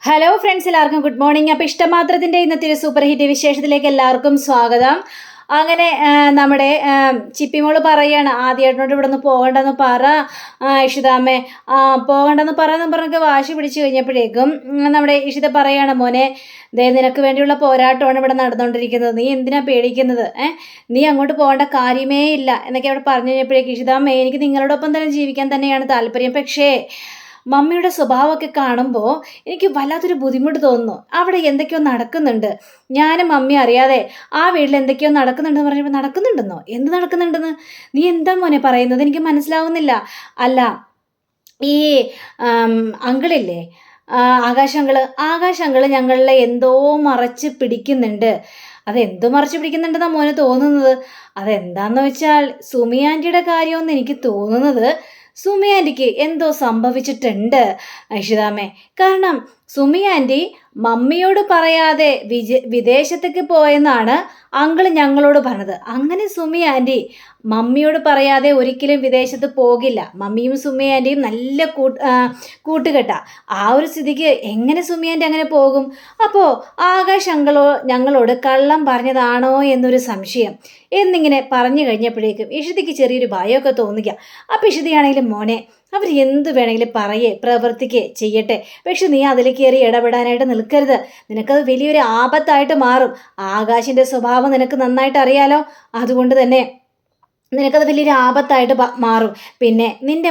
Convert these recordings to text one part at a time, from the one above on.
Hello friends, എല്ലാവർക്കും good morning. അപ്പോൾ ഇഷ്ടമാത്രത്തിൻ്റെ ഇന്നത്തെ ഒരു സൂപ്പർ ഹിറ്റ് വിശേഷത്തിലേക്ക് എല്ലാവർക്കും സ്വാഗതം. അങ്ങനെ നമ്മുടെ ചിപ്പിമോള് പറയുകയാണ്, ആദ്യേട്ടനോട് ഇവിടെ നിന്ന് പോകണ്ടെന്ന് പറ ഇഷിതാമ്മേ, പോകണ്ടെന്ന് പറയാന്ന് പറഞ്ഞൊക്കെ വാശി പിടിച്ചു കഴിഞ്ഞപ്പോഴേക്കും നമ്മുടെ ഇഷിത പറയാണ്, മോനെ ദേ നിനക്ക് വേണ്ടിയുള്ള പോരാട്ടമാണ് ഇവിടെ നടന്നുകൊണ്ടിരിക്കുന്നത്, നീ എന്തിനാ പേടിക്കുന്നത്, നീ അങ്ങോട്ട് പോകേണ്ട കാര്യമേ ഇല്ല എന്നൊക്കെ അവിടെ പറഞ്ഞു കഴിഞ്ഞപ്പോഴേക്കും ഇഷിതാമ്മേ, എനിക്ക് നിങ്ങളോടൊപ്പം തന്നെ ജീവിക്കാൻ തന്നെയാണ് താല്പര്യം. പക്ഷേ മമ്മിയുടെ സ്വഭാവമൊക്കെ കാണുമ്പോൾ എനിക്ക് വല്ലാത്തൊരു ബുദ്ധിമുട്ട് തോന്നുന്നു. അവിടെ എന്തൊക്കെയോ നടക്കുന്നുണ്ട്, ഞാനും മമ്മി അറിയാതെ ആ വീട്ടിൽ എന്തൊക്കെയോ നടക്കുന്നുണ്ടെന്ന് പറഞ്ഞപ്പോൾ നടക്കുന്നുണ്ടെന്നോ? എന്ത് നടക്കുന്നുണ്ടെന്ന് നീ എന്താ മോനെ പറയുന്നത്? എനിക്ക് മനസ്സിലാവുന്നില്ല. അല്ല, ഈ അങ്കിളില്ലേ, ആകാശ് അങ്കിള് ഞങ്ങളെ എന്തോ മറച്ച് പിടിക്കുന്നുണ്ട്. അതെന്തോ മറച്ച് പിടിക്കുന്നുണ്ടെന്നാണ് മോന് തോന്നുന്നത്. അതെന്താന്ന് വെച്ചാൽ സുമി ആൻറ്റിയുടെ കാര്യമെന്ന് എനിക്ക് തോന്നുന്നത് സുമി ആൻറ്റിക്ക് എന്തോ സംഭവിച്ചിട്ടുണ്ട് ഇഷിതാമ്മേ. കാരണം സുമി ആൻറ്റി മമ്മിയോട് പറയാതെ വിദേശത്തേക്ക് പോയെന്നാണ് അങ്കിള് ഞങ്ങളോട് പറഞ്ഞത്. അങ്ങനെ സുമി ആൻറ്റി മമ്മിയോട് പറയാതെ ഒരിക്കലും വിദേശത്ത് പോകില്ല. മമ്മിയും സുമി ആൻറ്റിയും നല്ല കൂട്ടുകെട്ട. ആ ഒരു സ്ഥിതിക്ക് എങ്ങനെ സുമി ആൻറ്റി അങ്ങനെ പോകും? അപ്പോൾ ആകാശ് ഞങ്ങളോട് കള്ളം പറഞ്ഞതാണോ എന്നൊരു സംശയം എന്നിങ്ങനെ പറഞ്ഞു കഴിഞ്ഞപ്പോഴേക്കും ഇഷിതയ്ക്ക് ചെറിയൊരു ഭയമൊക്കെ തോന്നിക്കുക. അപ്പം ഇഷിതയാണെങ്കിലും മോനെ, അവർ എന്ത് വേണമെങ്കിലും പ്രവർത്തിക്കേ ചെയ്യട്ടെ, പക്ഷെ നീ അതിൽ കയറി ഇടപെടാനായിട്ട് നിൽക്കരുത്. നിനക്കത് വലിയൊരു ആപത്തായിട്ട് മാറും. ആകാശിൻ്റെ സ്വഭാവം നിനക്ക് നന്നായിട്ട് അറിയാലോ. അതുകൊണ്ട് തന്നെ നിനക്കത് വലിയൊരു ആപത്തായിട്ട് മാറും. പിന്നെ നിന്റെ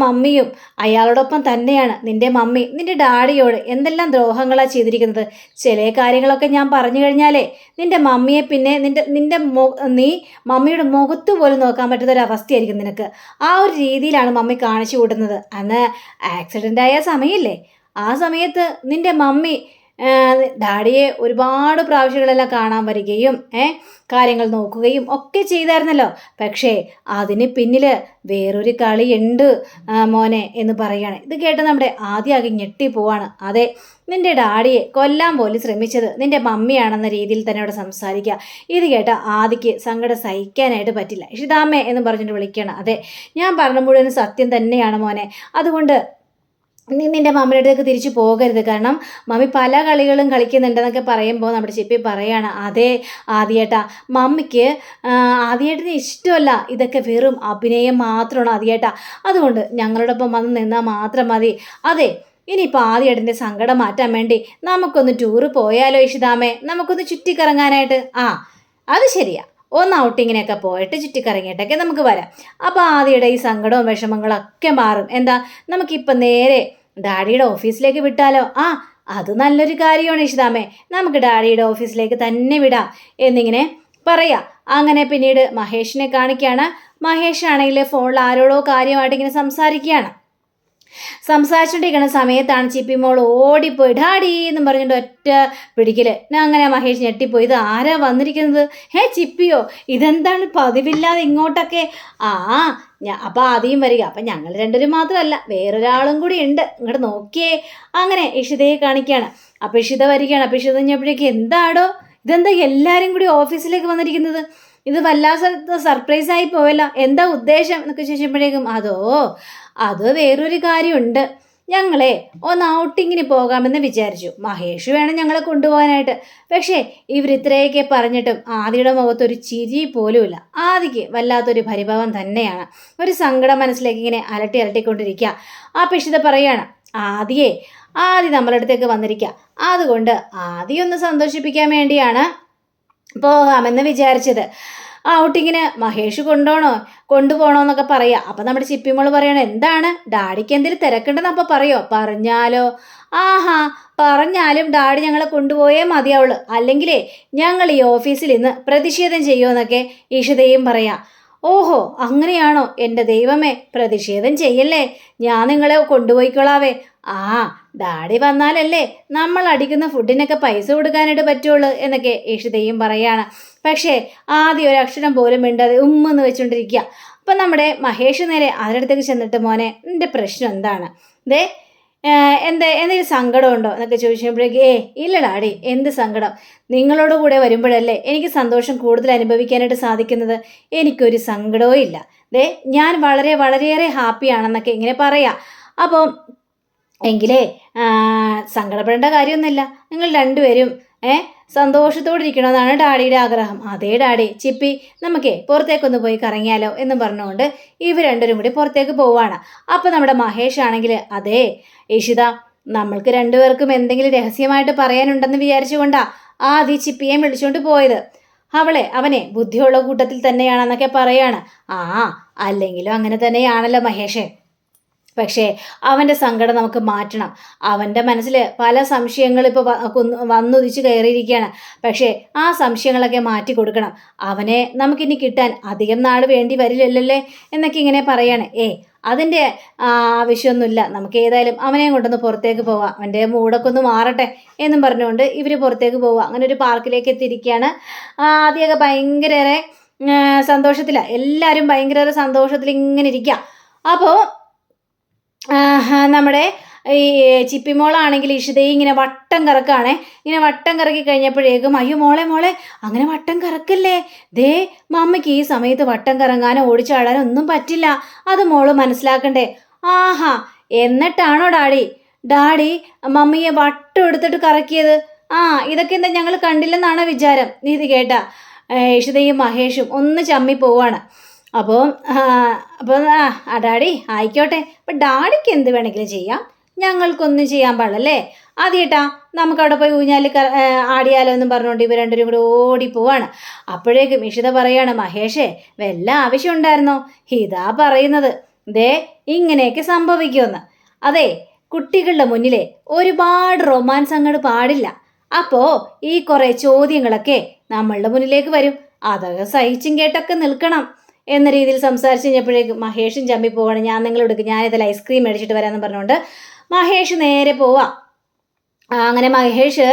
മമ്മിയും അയാളോടൊപ്പം തന്നെയാണ്. നിന്റെ മമ്മി നിന്റെ ഡാഡിയോട് എന്തെല്ലാം ദ്രോഹങ്ങളാണ് ചെയ്തിരിക്കുന്നത്. ചില കാര്യങ്ങളൊക്കെ ഞാൻ പറഞ്ഞു കഴിഞ്ഞാലേ നിന്റെ മമ്മിയെ പിന്നെ നീ മമ്മിയുടെ മുഖത്ത് പോലും നോക്കാൻ പറ്റുന്നൊരവസ്ഥയായിരിക്കും നിനക്ക്. ആ ഒരു രീതിയിലാണ് മമ്മി കാണിച്ചു കൂട്ടുന്നത്. അന്ന് ആക്സിഡൻ്റ് ആയ സമയമില്ലേ, ആ സമയത്ത് നിന്റെ മമ്മി ഡാഡിയെ ഒരുപാട് പ്രാവശ്യങ്ങളെല്ലാം കാണാൻ വരികയും കാര്യങ്ങൾ നോക്കുകയും ഒക്കെ ചെയ്തായിരുന്നല്ലോ. പക്ഷേ അതിന് പിന്നിൽ വേറൊരു കളിയുണ്ട് മോനെ എന്ന് പറയുകയാണ്. ഇത് കേട്ട് നമ്മുടെ ആദ്യമാകെ ഞെട്ടിപ്പോവാണ്. അതെ, നിന്റെ ഡാഡിയെ കൊല്ലാൻ പോലും ശ്രമിച്ചത് നിന്റെ മമ്മിയാണെന്ന രീതിയിൽ തന്നെ അവിടെ സംസാരിക്കുക. ഇത് കേട്ട ആദിക്ക് സങ്കടം സഹിക്കാനായിട്ട് പറ്റില്ല. ഇഷിതാമ്മേ എന്ന് പറഞ്ഞിട്ട് വിളിക്കുകയാണ്. അതെ, ഞാൻ പറഞ്ഞ മുഴുവൻ സത്യം തന്നെയാണ് മോനെ. അതുകൊണ്ട് നീ നിൻ്റെ മമ്മിയുടെ അടുത്തേക്ക് തിരിച്ചു പോകരുത്. കാരണം മമ്മി പല കളികളും കളിക്കുന്നുണ്ടെന്നൊക്കെ പറയുമ്പോൾ നമ്മുടെ ചിപ്പി പറയാണ്, അതേ ആദിയേട്ടാ, മമ്മിക്ക് ആദിയേട്ടന് ഇഷ്ടമല്ല, ഇതൊക്കെ വെറും അഭിനയം മാത്രമാണ് ആദിയേട്ടാ. അതുകൊണ്ട് ഞങ്ങളോടൊപ്പം വന്ന് നിന്നാൽ മാത്രം മതി. അതെ, ഇനിയിപ്പോൾ ആദിയേട്ടൻ്റെ സങ്കടം മാറ്റാൻ വേണ്ടി നമുക്കൊന്ന് ടൂറ് പോയാലോ ഇഷിതാമേ, നമുക്കൊന്ന് ചുറ്റിക്കറങ്ങാനായിട്ട്. അത് ശരിയാ, ഒന്ന് ഔട്ടിങ്ങിനൊക്കെ പോയിട്ട് ചുറ്റിക്കറങ്ങിയിട്ടൊക്കെ നമുക്ക് വരാം. അപ്പോൾ ആദ്യയുടെ ഈ സങ്കടവും വിഷമങ്ങളും ഒക്കെ മാറും. എന്താ, നമുക്കിപ്പം നേരെ ഡാഡിയുടെ ഓഫീസിലേക്ക് വിട്ടാലോ? അത് നല്ലൊരു കാര്യമാണ് ഇഷിതാമേ, നമുക്ക് ഡാഡിയുടെ ഓഫീസിലേക്ക് തന്നെ വിടാം എന്നിങ്ങനെ പറയാം. അങ്ങനെ പിന്നീട് മഹേഷിനെ കാണിക്കുകയാണ്. മഹേഷ് ആണെങ്കിൽ ഫോണിൽ ആരോടോ കാര്യമായിട്ട് ഇങ്ങനെ സംസാരിച്ചുകൊണ്ടിരിക്കുന്ന സമയത്താണ് ചിപ്പിമോൾ ഓടിപ്പോയി ഡാഡി എന്നും പറഞ്ഞിട്ട് ഒറ്റ പിടിക്കൽ. അങ്ങനെ മഹേഷ് ഞെട്ടിപ്പോയി. ഇത് ആരാ വന്നിരിക്കുന്നത്? ചിപ്പിയോ? ഇതെന്താണ് പതിവില്ലാതെ ഇങ്ങോട്ടൊക്കെ? അപ്പോൾ ആദ്യം വരിക. അപ്പം ഞങ്ങൾ രണ്ടുപേരും മാത്രമല്ല, വേറൊരാളും കൂടി ഉണ്ട്, ഇങ്ങോട്ട് നോക്കിയേ. അങ്ങനെ ഇഷിതയെ കാണിക്കുകയാണ്. അപ്പോൾ ഇഷിത വരികയാണ്. അപ്പോൾ ഇഷിത കഴിഞ്ഞപ്പോഴേക്ക് എന്താടോ ഇതെന്താ എല്ലാവരും കൂടി ഓഫീസിലേക്ക് വന്നിരിക്കുന്നത്? ഇത് വല്ലാത്ത സർപ്രൈസായി പോയല്ലോ, എന്താ ഉദ്ദേശം എന്നൊക്കെ ചോദിച്ചപ്പോഴേക്കും അത് വേറൊരു കാര്യമുണ്ട്. ഞങ്ങളെ ഒന്ന് ഔട്ടിങ്ങിന് പോകാമെന്ന് വിചാരിച്ചു. മഹേഷ് വേണം ഞങ്ങളെ കൊണ്ടുപോകാനായിട്ട്. പക്ഷേ ഇവരിത്രയൊക്കെ പറഞ്ഞിട്ടും ആദിയുടെ മുഖത്തൊരു ചിരി പോലുമില്ല. ആദിക്ക് വല്ലാത്തൊരു പരിഭവം തന്നെയാണ്. ഒരു സങ്കടം മനസ്സിലേക്ക് ഇങ്ങനെ അലട്ടിക്കൊണ്ടിരിക്കുക. ആ പിഷിത പറയാണ്, ആദി നമ്മളുടെ അടുത്തേക്ക് വന്നിരിക്കുക. അതുകൊണ്ട് ആദിയൊന്ന് സന്തോഷിപ്പിക്കാൻ വേണ്ടിയാണ് പോകാമെന്ന് വിചാരിച്ചത്. ഔട്ടിങ്ങിന് മഹേഷ് കൊണ്ടുപോകണോ എന്നൊക്കെ പറയാം. അപ്പം നമ്മുടെ ചിപ്പിമോള് പറയണം, എന്താണ് ഡാഡിക്ക് എന്തെങ്കിലും തിരക്കുണ്ടെന്ന് അപ്പം പറഞ്ഞാലോ? പറഞ്ഞാലും ഡാഡി ഞങ്ങളെ കൊണ്ടുപോയേ മതിയാവുള്ളൂ, അല്ലെങ്കിലേ ഞങ്ങൾ ഈ ഓഫീസിൽ ഇന്ന് പ്രതിഷേധം ചെയ്യുമെന്നൊക്കെ ഇഷിതയും പറയാം. ഓഹോ, അങ്ങനെയാണോ? എൻ്റെ ദൈവമേ, പ്രതിഷേധം ചെയ്യല്ലേ, ഞാൻ നിങ്ങളെ കൊണ്ടുപോയിക്കൊള്ളാവേ. ഡാഡി വന്നാലല്ലേ നമ്മൾ അടിക്കുന്ന ഫുഡിനൊക്കെ പൈസ കൊടുക്കാനായിട്ട് പറ്റുള്ളൂ എന്നൊക്കെ ഇഷിതയും പറയാണ്. പക്ഷേ ആദ്യം ഒരു അക്ഷരം പോലും മിണ്ടാതെ ഉമ്മെന്ന് വെച്ചുകൊണ്ടിരിക്കുക. അപ്പം നമ്മുടെ മഹേഷ് നേരെ അതിനടുത്തേക്ക് ചെന്നിട്ട്, മോനെ നിൻ്റെ പ്രശ്നം എന്താണ്? എന്തെങ്കിലും സങ്കടമുണ്ടോ എന്നൊക്കെ ചോദിച്ചപ്പോഴേക്ക് ഇല്ല ഡാഡി, എന്ത് സങ്കടം? നിങ്ങളോട് കൂടെ വരുമ്പോഴല്ലേ എനിക്ക് സന്തോഷം കൂടുതൽ അനുഭവിക്കാനായിട്ട് സാധിക്കുന്നത്. എനിക്കൊരു സങ്കടവും ഇല്ല. ഞാൻ വളരെയേറെ ഹാപ്പിയാണെന്നൊക്കെ ഇങ്ങനെ പറയാം. അപ്പോൾ എങ്കിലേ സങ്കടപ്പെടേണ്ട കാര്യമൊന്നുമില്ല. നിങ്ങൾ രണ്ടുപേരും സന്തോഷത്തോടെ ഇരിക്കണമെന്നാണ് ഡാഡിയുടെ ആഗ്രഹം. അതേ ഡാഡി, ചിപ്പി നമുക്കേ പുറത്തേക്കൊന്ന് പോയി കറങ്ങിയാലോ എന്ന് പറഞ്ഞുകൊണ്ട് ഇവർ രണ്ടുപേരും കൂടി പുറത്തേക്ക് പോവാണ്. അപ്പം നമ്മുടെ മഹേഷ് ആണെങ്കിൽ, അതേ ഇഷിത, നമ്മൾക്ക് രണ്ടുപേർക്കും എന്തെങ്കിലും രഹസ്യമായിട്ട് പറയാനുണ്ടെന്ന് വിചാരിച്ചുകൊണ്ടാ ആദ്യം ചിപ്പിയെ വിളിച്ചുകൊണ്ട് പോയത്. അവനെ ബുദ്ധിയുള്ള കൂട്ടത്തിൽ തന്നെയാണെന്നൊക്കെ പറയാണ്. അല്ലെങ്കിലും അങ്ങനെ തന്നെയാണല്ലോ മഹേഷേ. പക്ഷേ അവൻ്റെ സങ്കടം നമുക്ക് മാറ്റണം. അവൻ്റെ മനസ്സിൽ പല സംശയങ്ങൾ ഇപ്പോൾ വന്നുദിച്ച് കയറിയിരിക്കുകയാണ്. പക്ഷേ ആ സംശയങ്ങളൊക്കെ മാറ്റി കൊടുക്കണം. അവനെ നമുക്കിനി കിട്ടാൻ അധികം നാൾ വേണ്ടി വരില്ലല്ലേ എന്നൊക്കെ ഇങ്ങനെ പറയാണ്. അതിൻ്റെ ആവശ്യമൊന്നുമില്ല, നമുക്ക് ഏതായാലും അവനെയും കൊണ്ടൊന്ന് പുറത്തേക്ക് പോവാം, അവൻ്റെ മൂടൊക്കെ ഒന്ന് മാറട്ടെ എന്നും പറഞ്ഞുകൊണ്ട് ഇവർ പുറത്തേക്ക് പോവുക. അങ്ങനെ ഒരു പാർക്കിലേക്ക് എത്തിയിരിക്കുകയാണ്. ആദ്യമൊക്കെ ഭയങ്കര സന്തോഷത്തിലാണ്, എല്ലാവരും ഭയങ്കര സന്തോഷത്തിൽ ഇങ്ങനെ ഇരിക്കുക. അപ്പോൾ നമ്മുടെ ഈ ചിപ്പിമോളാണെങ്കിൽ ഇഷിതയെ ഇങ്ങനെ വട്ടം കറക്കാണേ. ഇങ്ങനെ വട്ടം കറക്കി കഴിഞ്ഞപ്പോഴേക്കും, അയ്യോ മോളെ അങ്ങനെ വട്ടം കറക്കല്ലേ, ദേ മമ്മിക്ക് ഈ സമയത്ത് വട്ടം കറങ്ങാനോ ഓടിച്ചാടാനോ ഒന്നും പറ്റില്ല, അത് മോള് മനസ്സിലാക്കണ്ടേ. എന്നിട്ടാണോ ഡാഡി മമ്മിയെ വട്ടം എടുത്തിട്ട് കറക്കിയത്? ഇതൊക്കെ എന്താ ഞങ്ങൾ കണ്ടില്ലെന്നാണ് വിചാരം. ഇത് കേട്ടാ ഇഷിതയും മഹേഷും ഒന്ന് ചമ്മി പോവാണ്. അപ്പോൾ ഡാഡി ആയിക്കോട്ടെ, അപ്പം ഡാഡിക്ക് എന്ത് വേണമെങ്കിലും ചെയ്യാം, ഞങ്ങൾക്കൊന്നും ചെയ്യാൻ പാടില്ലല്ലേ. ആദ്യേട്ടാ നമുക്കവിടെ പോയി ഊഞ്ഞാൽ ആടിയാലോ എന്നും പറഞ്ഞുകൊണ്ട് ഇവർ രണ്ടുപേരും കൂടി ഓടിപ്പോവാണ്. അപ്പോഴേക്കും ഇഷിത പറയാണ്, മഹേഷേ വല്ല ആവശ്യം ഉണ്ടായിരുന്നോ? ഇതാ പറയുന്നത്, ദേ ഇങ്ങനെയൊക്കെ സംഭവിക്കുമെന്ന്. അതെ, കുട്ടികളുടെ മുന്നിലെ ഒരുപാട് റൊമാൻസ് അങ്ങോട്ട് പാടില്ല. അപ്പോൾ ഈ കുറേ ചോദ്യങ്ങളൊക്കെ നമ്മളുടെ മുന്നിലേക്ക് വരും, അതൊക്കെ സഹിച്ചും കേട്ടൊക്കെ നിൽക്കണം എന്ന രീതിയിൽ സംസാരിച്ച് കഴിഞ്ഞപ്പോഴേക്കും മഹേഷും ചമ്മി പോവാണ്. ഞാൻ നിങ്ങളെടുക്കും, ഞാനിതിൽ ഐസ്ക്രീം മേടിച്ചിട്ട് വരാമെന്ന് പറഞ്ഞുകൊണ്ട് മഹേഷ് നേരെ പോവാം. അങ്ങനെ മഹേഷ്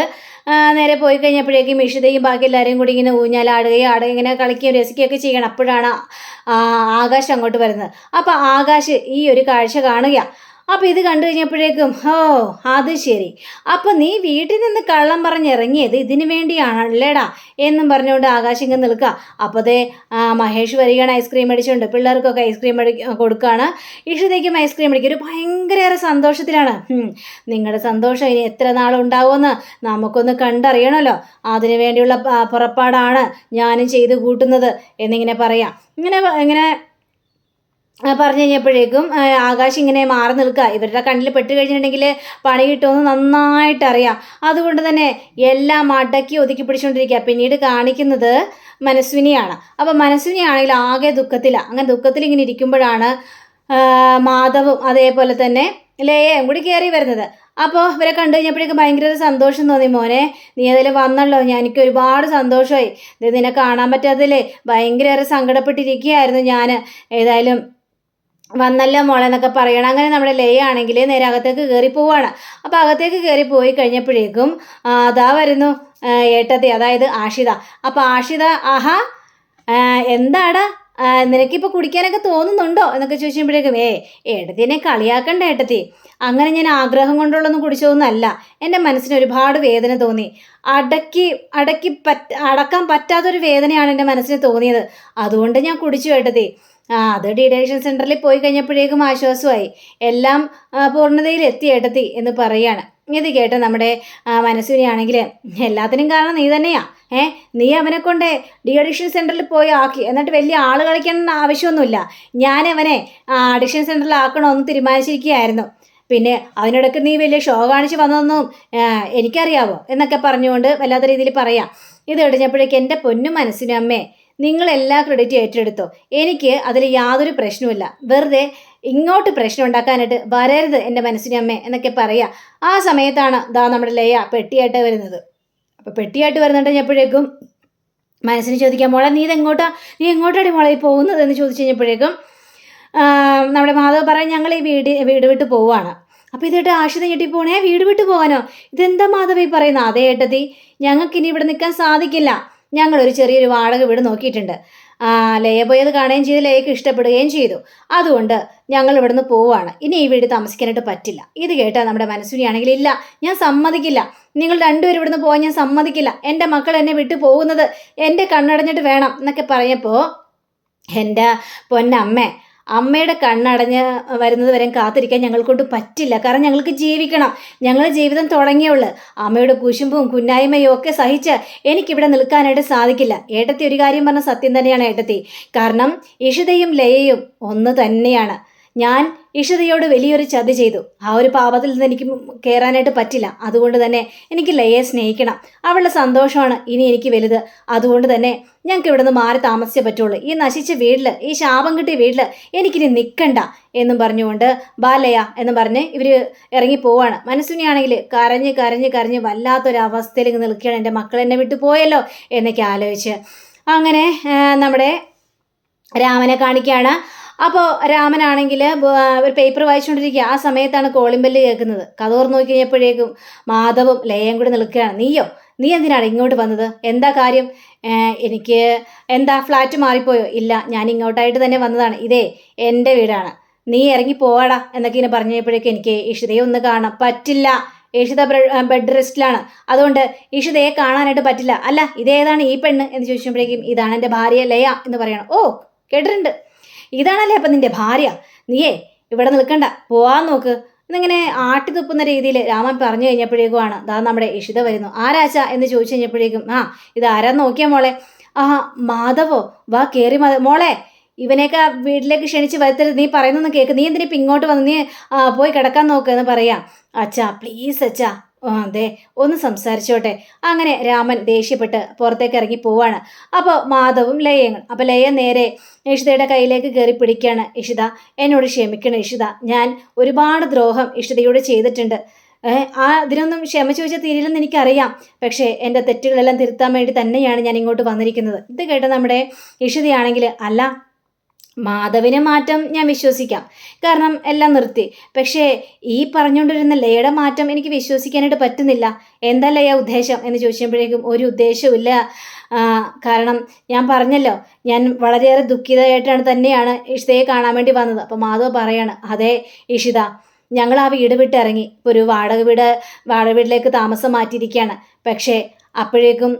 നേരെ പോയി കഴിഞ്ഞപ്പോഴേക്കും ഇഷിതയും ബാക്കി എല്ലാവരെയും കൂടി ഇങ്ങനെ ഊഞ്ഞാലാടുകയും ഇങ്ങനെ കളിക്കുകയും രസിക്കുകയൊക്കെ ചെയ്യണം. അപ്പോഴാണ് ആകാശ് അങ്ങോട്ട് വരുന്നത്. അപ്പോൾ ആകാശ് ഈ ഒരു കാഴ്ച കാണുക. അപ്പം ഇത് കണ്ടു കഴിഞ്ഞപ്പോഴേക്കും, അത് ശരി, അപ്പം നീ വീട്ടിൽ നിന്ന് കള്ളം പറഞ്ഞിറങ്ങിയത് ഇതിനു വേണ്ടിയാണല്ലേടാ എന്നും പറഞ്ഞുകൊണ്ട് ആകാശം ഇങ്ങനെ നിൽക്കുക. അപ്പോൾ ദേ മഹേഷ് വരികയാണ് ഐസ്ക്രീം മേടിച്ചുകൊണ്ട്. പിള്ളേർക്കൊക്കെ ഐസ്ക്രീം കൊടുക്കുകയാണ്. ഇഷിതയ്ക്കും ഐസ്ക്രീം മേടിക്കുക. ഒരു ഭയങ്കര സന്തോഷത്തിലാണ്. നിങ്ങളുടെ സന്തോഷം ഇനി എത്ര നാളുണ്ടാവുമെന്ന് നമുക്കൊന്ന് കണ്ടറിയണമല്ലോ, അതിനു വേണ്ടിയുള്ള പുറപ്പാടാണ് ഞാനും ചെയ്ത് കൂട്ടുന്നത് എന്നിങ്ങനെ പറയാം. ഇങ്ങനെ പറഞ്ഞു കഴിഞ്ഞപ്പോഴേക്കും ആകാശ് ഇങ്ങനെ മാറി നിൽക്കുക. ഇവരുടെ കണ്ണിൽ പെട്ട് കഴിഞ്ഞിട്ടുണ്ടെങ്കിൽ പണി കിട്ടുമെന്ന് നന്നായിട്ടറിയാം. അതുകൊണ്ട് തന്നെ എല്ലാം അടക്കി ഒതുക്കി പിടിച്ചുകൊണ്ടിരിക്കുക. പിന്നീട് കാണിക്കുന്നത് മനസ്വിനിയാണ്. അപ്പോൾ മനസ്വിനിയാണെങ്കിൽ ആകെ ദുഃഖത്തിലാണ്. അങ്ങനെ ദുഃഖത്തിൽ ഇങ്ങനെ ഇരിക്കുമ്പോഴാണ് മാധവും അതേപോലെ തന്നെ ലയയും കൂടി കയറി വരുന്നത്. അപ്പോൾ ഇവരെ കണ്ടു കഴിഞ്ഞപ്പോഴേക്കും ഭയങ്കര സന്തോഷം തോന്നി. മോനെ നീ അതിൽ വന്നല്ലോ, എനിക്ക് ഒരുപാട് സന്തോഷമായി. ഇത് നിന്നെ കാണാൻ പറ്റാത്തതിലേ ഭയങ്കര സങ്കടപ്പെട്ടിരിക്കുകയായിരുന്നു ഞാൻ. ഏതായാലും വന്നല്ലോ മോളെ എന്നൊക്കെ പറയണം. അങ്ങനെ നമ്മുടെ ലയ ആണെങ്കിൽ നേരെ അകത്തേക്ക് കയറി പോവാണ്. അപ്പോൾ അകത്തേക്ക് കയറി പോയി കഴിഞ്ഞപ്പോഴേക്കും അതാ വരുന്നു ഏട്ടത്തി, അതായത് ആഷിത. അപ്പോൾ ആഷിത, എന്താടാ നിനക്കിപ്പോൾ കുടിക്കാനൊക്കെ തോന്നുന്നുണ്ടോ എന്നൊക്കെ ചോദിക്കുമ്പോഴേക്കും, ഏട്ടത്തിനെ കളിയാക്കണ്ട ഏട്ടത്തി, അങ്ങനെ ഞാൻ ആഗ്രഹം കൊണ്ടുള്ളൊന്നും കുടിച്ചതൊന്നുമല്ല. എൻ്റെ മനസ്സിന് ഒരുപാട് വേദന തോന്നി. അടക്കാൻ പറ്റാത്തൊരു വേദനയാണ് എൻ്റെ മനസ്സിന് തോന്നിയത്, അതുകൊണ്ട് ഞാൻ കുടിച്ചു ഏട്ടത്തി. അത് ഡീഡക്ഷൻ സെൻറ്ററിൽ പോയി കഴിഞ്ഞപ്പോഴേക്കും ആശ്വാസമായി, എല്ലാം പൂർണ്ണതയിൽ എത്തി ഏട്ടത്തി എന്ന് പറയാണ്. ഇത് കേട്ട നമ്മുടെ മനസ്സുവിനെയാണെങ്കിൽ, എല്ലാത്തിനും കാരണം നീ തന്നെയാ. നീ അവനെ കൊണ്ട് ഡീഅഡിക്ഷൻ സെൻറ്ററിൽ പോയി ആക്കി, എന്നിട്ട് വലിയ ആൾ കളിക്കേണ്ട ആവശ്യമൊന്നുമില്ല. ഞാൻ അവനെ അഡിക്ഷൻ സെൻറ്ററിൽ ആക്കണമെന്ന് തീരുമാനിച്ചിരിക്കുകയായിരുന്നു. പിന്നെ അതിനിടയ്ക്ക് നീ വലിയ ഷോ കാണിച്ച് വന്നതൊന്നും എനിക്കറിയാവോ എന്നൊക്കെ പറഞ്ഞുകൊണ്ട് വല്ലാത്ത രീതിയിൽ പറയാം. ഇത് കഴിഞ്ഞപ്പോഴേക്ക് എൻ്റെ പൊന്നു മനസ്സിനും അമ്മേ, നിങ്ങളെല്ലാ ക്രെഡിറ്റ് ഏറ്റെടുത്തോ, എനിക്ക് അതിൽ യാതൊരു പ്രശ്നവുമില്ല. വെറുതെ ഇങ്ങോട്ട് പ്രശ്നം ഉണ്ടാക്കാനായിട്ട് വരരുത് എൻ്റെ മനസ്സിനും അമ്മേ എന്നൊക്കെ പറയാം. ആ സമയത്താണ് നമ്മുടെ ലയ പെട്ടിയായിട്ട് വരുന്നത്. അപ്പോൾ പെട്ടിയായിട്ട് വരുന്നുണ്ടെപ്പോഴേക്കും മനസ്സിന് ചോദിക്കാം, മോളെ നീ എങ്ങോട്ടാണ് മോളെ പോകുന്നത് എന്ന് ചോദിച്ചു കഴിഞ്ഞപ്പോഴേക്കും നമ്മുടെ മാധവ് പറയാൻ, ഞങ്ങൾ ഈ വീട് വിട്ട് പോവുകയാണ്. അപ്പോൾ ഇതേട്ട് ആഷിത ഞെട്ടിപ്പോണേ, വീട് വിട്ട് പോകാനോ? ഇതെന്താ മാധവി പറയുന്നത്? അതേ ഏട്ടത്തി, ഞങ്ങൾക്കിനി ഇവിടെ നിൽക്കാൻ സാധിക്കില്ല. ഞങ്ങളൊരു ചെറിയൊരു വാടക വീട് നോക്കിയിട്ടുണ്ട്. ലയ പോയത് കാണുകയും ചെയ്ത് ലയക്ക് ഇഷ്ടപ്പെടുകയും ചെയ്തു. അതുകൊണ്ട് ഞങ്ങൾ ഇവിടുന്ന് പോവുകയാണ്. ഇനി ഈ വീട് താമസിക്കാനായിട്ട് പറ്റില്ല. ഇത് കേട്ടാൽ നമ്മുടെ മനസ്സിനെയാണെങ്കിൽ, ഇല്ല ഞാൻ സമ്മതിക്കില്ല, നിങ്ങൾ രണ്ടുപേരും ഇവിടുന്ന് പോകാൻ ഞാൻ സമ്മതിക്കില്ല. എൻ്റെ മക്കൾ എന്നെ വിട്ടു പോകുന്നത് എൻ്റെ കണ്ണടഞ്ഞിട്ട് വേണം എന്നൊക്കെ പറഞ്ഞപ്പോൾ, എൻ്റെ പൊന്നമ്മേ, അമ്മയുടെ കണ്ണടഞ്ഞ് വരുന്നത് വരെ കാത്തിരിക്കാൻ ഞങ്ങൾ കൊണ്ട് പറ്റില്ല. കാരണം ഞങ്ങൾക്ക് ജീവിക്കണം. ഞങ്ങൾ ജീവിതം തുടങ്ങിയുള്ളൂ. അമ്മയുടെ കുശുമ്പും കുന്നായ്മയും ഒക്കെ സഹിച്ച് എനിക്കിവിടെ നിൽക്കാനായിട്ട് സാധിക്കില്ല. ഏട്ടത്തി ഒരു കാര്യം പറഞ്ഞ സത്യം തന്നെയാണ് ഏട്ടത്തി. കാരണം ഇഷിതയും ലയയും ഒന്ന് തന്നെയാണ്. ഞാൻ ഇഷിതയോട് വലിയൊരു ചതി ചെയ്തു. ആ ഒരു പാപത്തിൽ നിന്ന് എനിക്ക് കയറാനായിട്ട് പറ്റില്ല. അതുകൊണ്ട് തന്നെ എനിക്ക് ലയയെ സ്നേഹിക്കണം. അവളുടെ സന്തോഷമാണ് ഇനി എനിക്ക് വലുത്. അതുകൊണ്ട് തന്നെ ഞങ്ങൾക്ക് ഇവിടെ നിന്ന് മാറി താമസിച്ചേ പറ്റുള്ളൂ. ഈ നശിച്ച വീട്ടിൽ, ഈ ശാപം കിട്ടിയ വീട്ടിൽ എനിക്കിനി നിൽക്കണ്ട എന്നും പറഞ്ഞുകൊണ്ട് ബാലയ എന്ന് പറഞ്ഞ് ഇവർ ഇറങ്ങി പോവാണ്. മനസ്സുനിയാണെങ്കിൽ കരഞ്ഞ് കരഞ്ഞ് കരഞ്ഞ് വല്ലാത്തൊരവസ്ഥയിൽ ഇങ്ങ് നിൽക്കുകയാണ്. എൻ്റെ മക്കൾ എന്നെ വിട്ടു പോയല്ലോ എന്നൊക്കെ ആലോചിച്ച്. അങ്ങനെ നമ്മുടെ രാമനെ കാണിക്കുകയാണ്. അപ്പോൾ രാമനാണെങ്കിൽ ഒരു പേപ്പർ വായിച്ചുകൊണ്ടിരിക്കുക. ആ സമയത്താണ് കോളിംഗ് ബെല്ല് കേൾക്കുന്നത്. കഥ തുറന്ന് നോക്കി കഴിഞ്ഞപ്പോഴേക്കും മാധവും ലയയും കൂടി നിൽക്കുകയാണ്. നീ എന്തിനാണ് ഇങ്ങോട്ട് വന്നത്? എന്താ കാര്യം? എനിക്ക് എന്താ ഫ്ലാറ്റ് മാറിപ്പോയോ? ഇല്ല, ഞാൻ ഇങ്ങോട്ടായിട്ട് തന്നെ വന്നതാണ്. ഇതേ എൻ്റെ വീടാണ്, നീ ഇറങ്ങി പോവാടാ എന്നൊക്കെ ഇങ്ങനെ പറഞ്ഞപ്പോഴേക്കും എനിക്ക് ഇഷിതയെ ഒന്ന് കാണാം. പറ്റില്ല, ഇഷിത ബെഡ് റെസ്റ്റിലാണ്, അതുകൊണ്ട് ഇഷിതയെ കാണാനായിട്ട് പറ്റില്ല. അല്ല, ഇതേതാണ് ഈ പെണ്ണ് എന്ന് ചോദിച്ചപ്പോഴേക്കും ഇതാണ് എൻ്റെ ഭാര്യ ലയ എന്ന് പറയണം. ഓ, കേട്ടിട്ടുണ്ട്, ഇതാണല്ലേ അപ്പം നിന്റെ ഭാര്യ? നീയേ ഇവിടെ നിൽക്കണ്ട, പോവാൻ നോക്ക് എന്നിങ്ങനെ ആട്ടി തുപ്പുന്ന രീതിയിൽ രാമൻ പറഞ്ഞു കഴിഞ്ഞപ്പോഴേക്കുമാണ് ദാ നമ്മുടെ ഇഷിത വരുന്നു. ആരാച്ച എന്ന് ചോദിച്ചു കഴിഞ്ഞപ്പോഴേക്കും ഇത് ആരാന്ന് നോക്കിയാ മോളെ? മാധവോ, വാ കേറി മോളെ, ഇവനെയൊക്കെ വീട്ടിലേക്ക് ക്ഷണിച്ച് വരുത്തരുത്, നീ പറയുന്നൊന്ന് കേൾക്ക്, നീ എന്തിനിപ്പം ഇങ്ങോട്ട് വന്ന്, നീ പോയി കിടക്കാൻ നോക്ക് എന്ന് പറയാം. അച്ഛാ പ്ലീസ് അച്ഛാ, അതെ ഒന്ന് സംസാരിച്ചോട്ടെ. അങ്ങനെ രാമൻ ദേഷ്യപ്പെട്ട് പുറത്തേക്ക് ഇറങ്ങി പോവാണ്. അപ്പോൾ മാധവും ലയയും, അപ്പോൾ ലയ നേരെ ഇഷിതയുടെ കയ്യിലേക്ക് കയറി പിടിക്കുകയാണ്. ഇഷിത, എന്നോട് ക്ഷമിക്കണം ഇഷിത, ഞാൻ ഒരുപാട് ദ്രോഹം ഇഷിതയോട് ചെയ്തിട്ടുണ്ട്. അതിനൊന്നും ക്ഷമ ചോദിച്ചാൽ തീരില്ലെന്ന് എനിക്കറിയാം. പക്ഷേ എൻ്റെ തെറ്റുകളെല്ലാം തിരുത്താൻ വേണ്ടി തന്നെയാണ് ഞാൻ ഇങ്ങോട്ട് വന്നിരിക്കുന്നത്. ഇത് കേട്ട നമ്മുടെ ഇഷിതയാണെങ്കിൽ, അല്ല മാധവിനെ മാറ്റം ഞാൻ വിശ്വസിക്കാം, കാരണം എല്ലാം നിർത്തി. പക്ഷേ ഈ പറഞ്ഞുകൊണ്ടിരുന്ന ലയയുടെ മാറ്റം എനിക്ക് വിശ്വസിക്കാനായിട്ട് പറ്റുന്നില്ല. എന്താ ലയ ഉദ്ദേശം എന്ന് ചോദിച്ചപ്പോഴേക്കും ഒരു ഉദ്ദേശമില്ല. കാരണം ഞാൻ പറഞ്ഞല്ലോ, ഞാൻ വളരെയേറെ ദുഃഖിതയായിട്ടാണ് തന്നെയാണ് ഇഷിതയെ കാണാൻ വേണ്ടി വന്നത്. അപ്പോൾ മാധവ് പറയാണ്, അതെ ഇഷിത, ഞങ്ങൾ ആ വീട് വിട്ടിറങ്ങി, ഇപ്പോൾ ഒരു വാടക വീട്ടിലേക്ക് താമസം മാറ്റിയിരിക്കുകയാണ്. പക്ഷേ അപ്പോഴേക്കും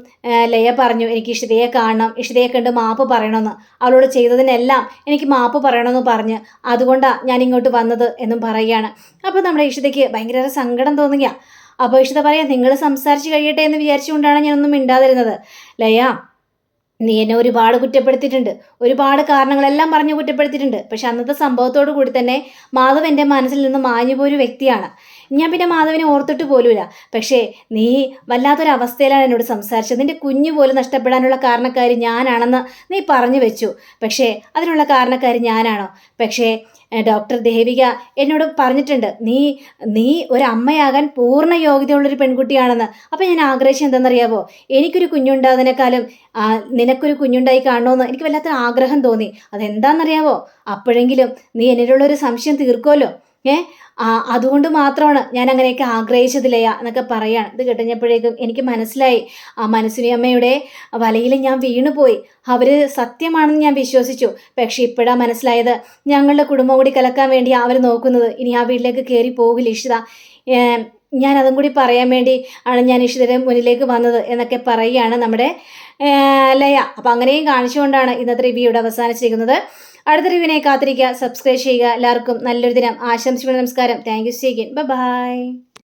ലയ പറഞ്ഞു, എനിക്ക് ഇഷിതയെ കാണണം, ഇഷിതയെ കണ്ട് മാപ്പ് പറയണമെന്ന്, അവളോട് ചെയ്തതിനെല്ലാം എനിക്ക് മാപ്പ് പറയണമെന്ന് പറഞ്ഞ്, അതുകൊണ്ടാണ് ഞാൻ ഇങ്ങോട്ട് വന്നത് എന്നും പറയുകയാണ്. അപ്പോൾ നമ്മുടെ ഇഷിതയ്ക്ക് ഭയങ്കര സങ്കടം തോന്നുക. അപ്പോൾ ഇഷിത പറയാം, നിങ്ങൾ സംസാരിച്ച് കഴിയട്ടെ എന്ന് വിചാരിച്ചുകൊണ്ടാണ് ഞാനൊന്നും മിണ്ടാതിരുന്നത്. ലയ, നീ എന്നെ ഒരുപാട് കുറ്റപ്പെടുത്തിയിട്ടുണ്ട്, ഒരുപാട് കാരണങ്ങളെല്ലാം പറഞ്ഞ് കുറ്റപ്പെടുത്തിയിട്ടുണ്ട്. പക്ഷെ അന്നത്തെ സംഭവത്തോടു കൂടി തന്നെ മാധവ് എൻ്റെ മനസ്സിൽ നിന്ന് മാഞ്ഞു പോയൊരു വ്യക്തിയാണ്. ഞാൻ പിന്നെ മാധവിനെ ഓർത്തിട്ട് പോലുമില്ല. പക്ഷേ നീ വല്ലാത്തൊരവസ്ഥയിലാണ് എന്നോട് സംസാരിച്ചത്. നിൻ്റെ കുഞ്ഞു പോലും നഷ്ടപ്പെടാനുള്ള കാരണക്കാരി ഞാനാണെന്ന് നീ പറഞ്ഞു വെച്ചു. പക്ഷേ അതിനുള്ള കാരണക്കാരി ഞാനാണോ? പക്ഷേ ഡോക്ടർ ദേവിക എന്നോട് പറഞ്ഞിട്ടുണ്ട്, നീ ഒരമ്മയാകാൻ പൂർണ്ണ യോഗ്യതയുള്ളൊരു പെൺകുട്ടിയാണെന്ന്. അപ്പോൾ ഞാൻ ആഗ്രഹിച്ചത് എന്താണെന്നറിയാവോ? എനിക്കൊരു കുഞ്ഞുണ്ടാകുന്നതിനേക്കാളും നിനക്കൊരു കുഞ്ഞുണ്ടായി കാണണമെന്ന് എനിക്ക് വല്ലാത്ത ആഗ്രഹം തോന്നി. അതെന്താണെന്നറിയാവോ? അപ്പോഴെങ്കിലും നീ എന്നോടുള്ളൊരു സംശയം തീർക്കുമല്ലോ. അതുകൊണ്ട് മാത്രമാണ് ഞാൻ അങ്ങനെയൊക്കെ ആഗ്രഹിച്ചതില്ലയ എന്നൊക്കെ പറയാണ്. ഇത് കേട്ടപ്പോഴേക്കും എനിക്ക് മനസ്സിലായി, ആ മനസ്സിനി അമ്മയുടെ വലയിൽ ഞാൻ വീണുപോയി. അവർ സത്യമാണെന്ന് ഞാൻ വിശ്വസിച്ചു. പക്ഷെ ഇപ്പോഴാണ് മനസ്സിലായത്, ഞങ്ങളുടെ കുടുംബം കൂടി കലക്കാൻ വേണ്ടി അവർ നോക്കുന്നത്. ഇനി ആ വീട്ടിലേക്ക് കയറി പോകില്ല ഇഷിത. ഞാൻ അതും കൂടി പറയാൻ വേണ്ടി ആണ് ഞാൻ ഇഷിതയുടെ മുന്നിലേക്ക് വന്നത് എന്നൊക്കെ പറയുകയാണ് നമ്മുടെ ലയ. അപ്പോൾ അങ്ങനെയും കാണിച്ചുകൊണ്ടാണ് ഇന്നത്തെ റിവ്യൂ ഇവിടെ അവസാനിച്ചിരിക്കുന്നത്. അടുത്ത റിവ്യൂവിനെ കാത്തിരിക്കുക, സബ്സ്ക്രൈബ് ചെയ്യുക. എല്ലാവർക്കും നല്ലൊരു ദിനം ആശംസിക്കുന്നു. നമസ്കാരം. Thank you. See again. By.